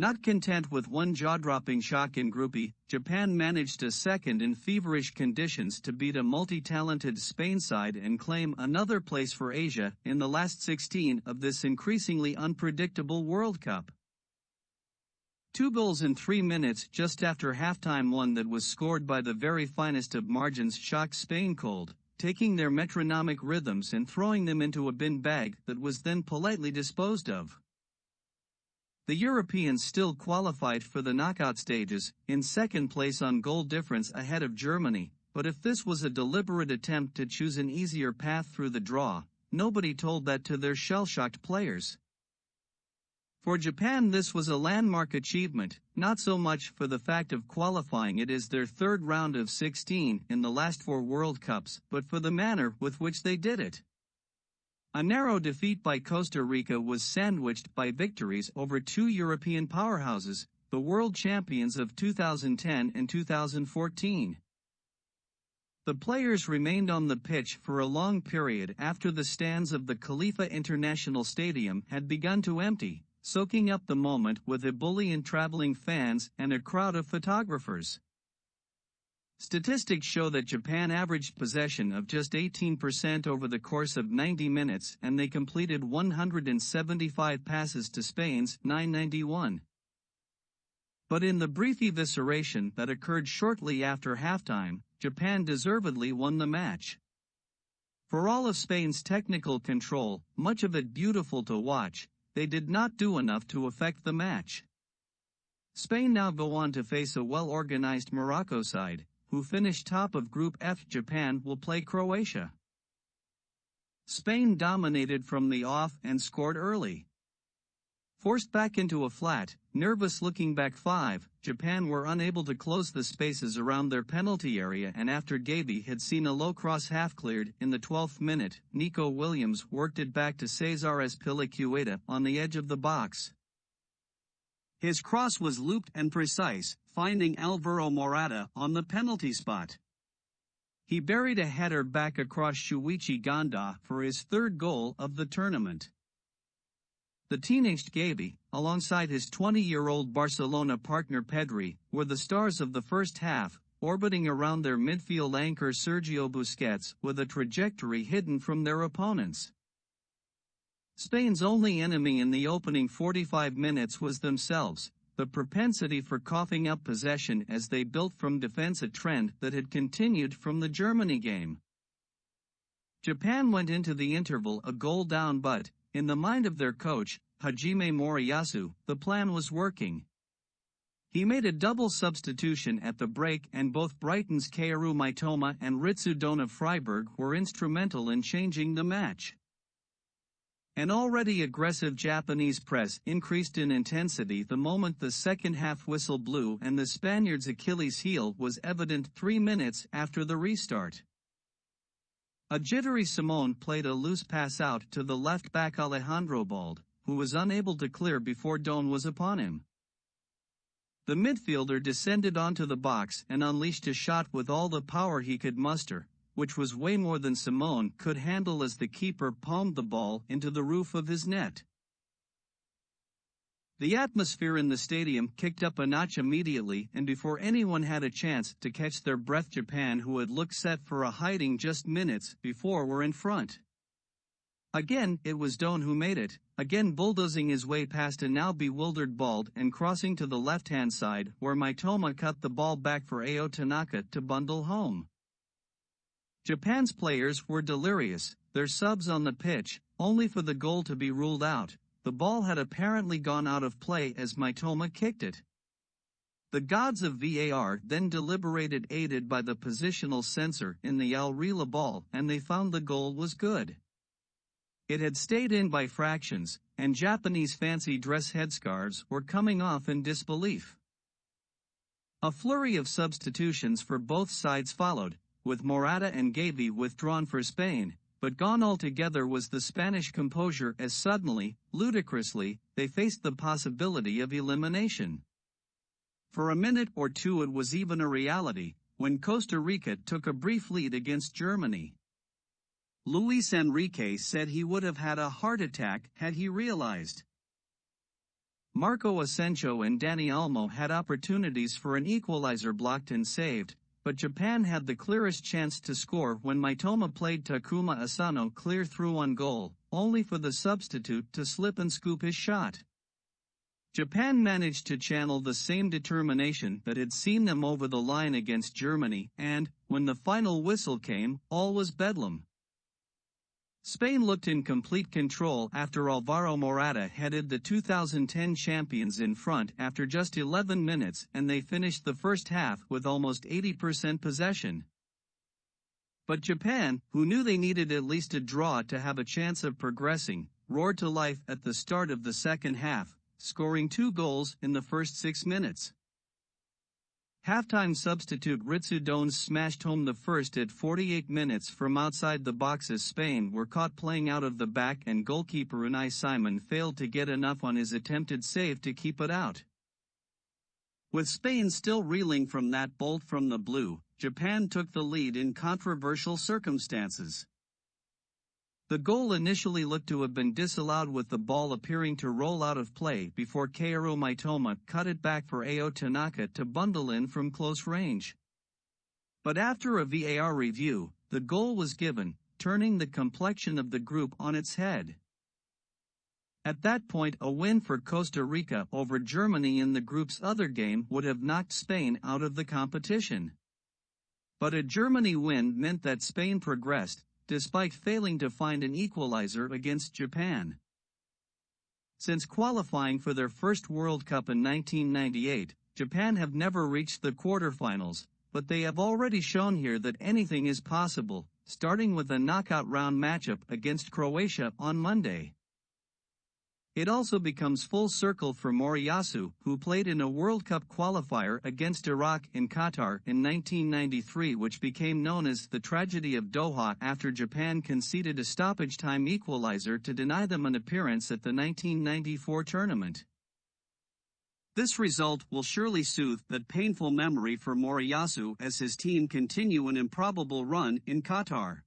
Not content with one jaw-dropping shock in Group E, Japan managed a second in feverish conditions to beat a multi-talented Spain side and claim another place for Asia in the last 16 of this increasingly unpredictable World Cup. 2 goals in 3 minutes just after halftime, one that was scored by the very finest of margins, shocked Spain cold, taking their metronomic rhythms and throwing them into a bin bag that was then politely disposed of. The Europeans still qualified for the knockout stages, in second place on goal difference ahead of Germany, but if this was a deliberate attempt to choose an easier path through the draw, nobody told that to their shell-shocked players. For Japan, this was a landmark achievement, not so much for the fact of qualifying it as their third round of 16 in the last 4 World Cups, but for the manner with which they did it. A narrow defeat by Costa Rica was sandwiched by victories over 2 European powerhouses, the world champions of 2010 and 2014. The players remained on the pitch for a long period after the stands of the Khalifa International Stadium had begun to empty, soaking up the moment with ebullient traveling fans and a crowd of photographers. Statistics show that Japan averaged possession of just 18% over the course of 90 minutes, and they completed 175 passes to Spain's 991. But in the brief evisceration that occurred shortly after halftime, Japan deservedly won the match. For all of Spain's technical control, much of it beautiful to watch, they did not do enough to affect the match. Spain now go on to face a well-organized Morocco side, who finished top of Group F. Japan will play Croatia. Spain dominated from the off and scored early. Forced back into a flat, nervous-looking back 5, Japan were unable to close the spaces around their penalty area, and after Gavi had seen a low cross half cleared in the 12th minute, Nico Williams worked it back to Cesar Azpilicueta on the edge of the box. His cross was looped and precise, finding Alvaro Morata on the penalty spot. He buried a header back across Shuichi Ganda for his 3rd goal of the tournament. The teenaged Gavi, alongside his 20-year-old Barcelona partner Pedri, were the stars of the first half, orbiting around their midfield anchor Sergio Busquets with a trajectory hidden from their opponents. Spain's only enemy in the opening 45 minutes was themselves, the propensity for coughing up possession as they built from defense, a trend that had continued from the Germany game. Japan went into the interval a goal down, but, in the mind of their coach, Hajime Moriyasu, the plan was working. He made a double substitution at the break, and both Brighton's Kaoru Mitoma and Ritsu of Freiburg were instrumental in changing the match. An already aggressive Japanese press increased in intensity the moment the second half whistle blew, and the Spaniards' Achilles heel was evident 3 minutes after the restart. A jittery Simone played a loose pass out to the left back Alejandro Balde, who was unable to clear before Don was upon him. The midfielder descended onto the box and unleashed a shot with all the power he could muster, which was way more than Simone could handle as the keeper palmed the ball into the roof of his net. The atmosphere in the stadium kicked up a notch immediately, and before anyone had a chance to catch their breath, Japan, who had looked set for a hiding just minutes before, were in front. Again, it was Don who made it, again bulldozing his way past a now bewildered Balde and crossing to the left-hand side, where Mitoma cut the ball back for Ao Tanaka to bundle home. Japan's players were delirious, their subs on the pitch, only for the goal to be ruled out. The ball had apparently gone out of play as Mitoma kicked it. The gods of VAR then deliberated, aided by the positional sensor in the Al Rila ball, and they found the goal was good. It had stayed in by fractions, and Japanese fancy dress headscarves were coming off in disbelief. A flurry of substitutions for both sides followed, with Morata and Gavi withdrawn for Spain, but gone altogether was the Spanish composure as suddenly, ludicrously, they faced the possibility of elimination. For a minute or two it was even a reality, when Costa Rica took a brief lead against Germany. Luis Enrique said he would have had a heart attack had he realized Marco Asensio and Dani Olmo had opportunities for an equalizer blocked and saved, but Japan had the clearest chance to score when Mitoma played Takuma Asano clear through on goal, only for the substitute to slip and scoop his shot. Japan managed to channel the same determination that had seen them over the line against Germany, and, when the final whistle came, all was bedlam. Spain looked in complete control after Alvaro Morata headed the 2010 champions in front after just 11 minutes, and they finished the first half with almost 80% possession. But Japan, who knew they needed at least a draw to have a chance of progressing, roared to life at the start of the second half, scoring 2 goals in the first 6 minutes. Halftime substitute Ritsu Dones smashed home the first at 48 minutes from outside the box as Spain were caught playing out of the back and goalkeeper Unai Simon failed to get enough on his attempted save to keep it out. With Spain still reeling from that bolt from the blue, Japan took the lead in controversial circumstances. The goal initially looked to have been disallowed with the ball appearing to roll out of play before Keiro Mitoma cut it back for Ao Tanaka to bundle in from close range. But after a VAR review, the goal was given, turning the complexion of the group on its head. At that point, a win for Costa Rica over Germany in the group's other game would have knocked Spain out of the competition. But a Germany win meant that Spain progressed, despite failing to find an equalizer against Japan. Since qualifying for their first World Cup in 1998, Japan have never reached the quarterfinals, but they have already shown here that anything is possible, starting with a knockout round matchup against Croatia on Monday. It also becomes full circle for Moriyasu, who played in a World Cup qualifier against Iraq in Qatar in 1993, which became known as the Tragedy of Doha after Japan conceded a stoppage-time equalizer to deny them an appearance at the 1994 tournament. This result will surely soothe that painful memory for Moriyasu as his team continue an improbable run in Qatar.